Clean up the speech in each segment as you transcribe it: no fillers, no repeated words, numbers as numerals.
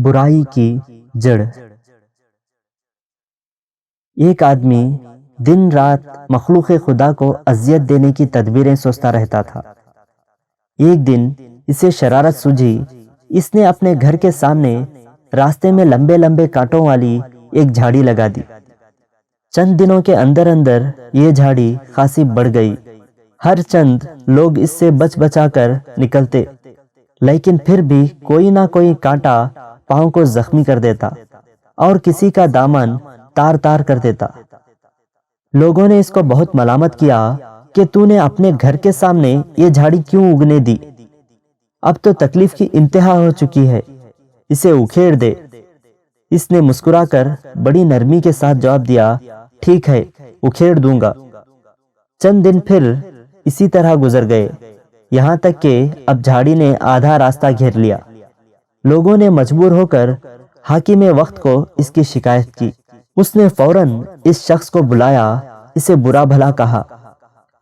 برائی کی جڑ۔ ایک آدمی دن رات مخلوق خدا کو اذیت دینے کی تدبیریں سوچتا رہتا تھا۔ ایک دن اسے شرارت سوجھی۔ اس نے اپنے گھر کے سامنے راستے میں لمبے لمبے کانٹوں والی ایک جھاڑی لگا دی۔ چند دنوں کے اندر اندر یہ جھاڑی خاصی بڑھ گئی۔ ہر چند لوگ اس سے بچ بچا کر نکلتے، لیکن پھر بھی کوئی نہ کوئی کانٹا پاؤں کو زخمی کر دیتا اور کسی کا دامن تار تار کر دیتا۔ لوگوں نے اس کو بہت ملامت کیا کہ تو نے اپنے گھر کے سامنے یہ جھاڑی کیوں اگنے دی؟ اب تو تکلیف کی انتہا ہو چکی ہے، اسے اکھیڑ دے۔ اس نے مسکرا کر بڑی نرمی کے ساتھ جواب دیا، ٹھیک ہے، اکھیڑ دوں گا۔ چند دن پھر اسی طرح گزر گئے، یہاں تک کہ اب جھاڑی نے آدھا راستہ گھیر لیا۔ لوگوں نے مجبور ہو کر حاکم وقت کو اس کی شکایت کی۔ اس نے فوراً اس شخص کو بلایا، اسے برا بھلا کہا،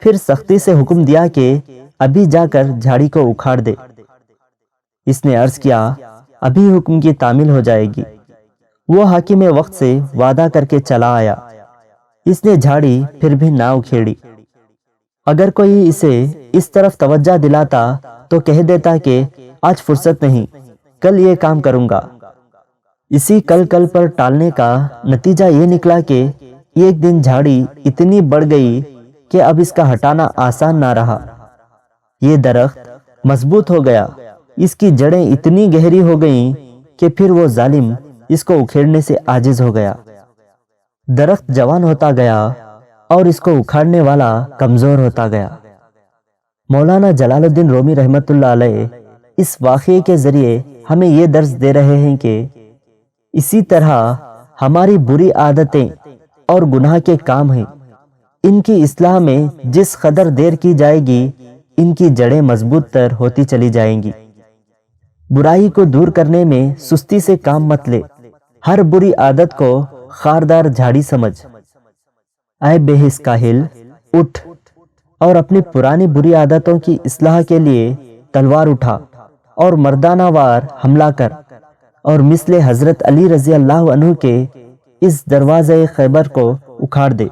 پھر سختی سے حکم دیا کہ ابھی جا کر جھاڑی کو اکھاڑ دے۔ اس نے عرض کیا، ابھی حکم کی تعمیل ہو جائے گی۔ وہ حاکم وقت سے وعدہ کر کے چلا آیا۔ اس نے جھاڑی پھر بھی نہ اکھیڑی۔ اگر کوئی اسے اس طرف توجہ دلاتا تو کہہ دیتا کہ آج فرصت نہیں، کل یہ کام کروں گا۔ اسی کل پر ٹالنے کا نتیجہ یہ نکلا کہ ایک دن جھاڑی اتنی بڑھ گئی کہ اب اس کا ہٹانا آسان نہ رہا۔ یہ درخت مضبوط ہو گیا، اس کی جڑیں اتنی گہری ہو گئیں کہ پھر وہ ظالم اس کو اکھیڑنے سے عاجز ہو گیا۔ درخت جوان ہوتا گیا اور اس کو اکھاڑنے والا کمزور ہوتا گیا۔ مولانا جلال الدین رومی رحمۃ اللہ علیہ اس واقعے کے ذریعے ہمیں یہ درس دے رہے ہیں کہ اسی طرح ہماری بری عادتیں اور گناہ کے کام ہیں، ان کی اصلاح میں جس قدر دیر کی جائے گی، ان کی جڑیں مضبوط تر ہوتی چلی جائیں گی۔ برائی کو دور کرنے میں سستی سے کام مت لے، ہر بری عادت کو خاردار جھاڑی سمجھ۔ اے بے حس کاہل، اٹھ اور اپنی پرانی بری عادتوں کی اصلاح کے لیے تلوار اٹھا اور مردانہ وار حملہ کر، اور مثل حضرت علی رضی اللہ عنہ کے اس دروازے خیبر کو اکھاڑ دے۔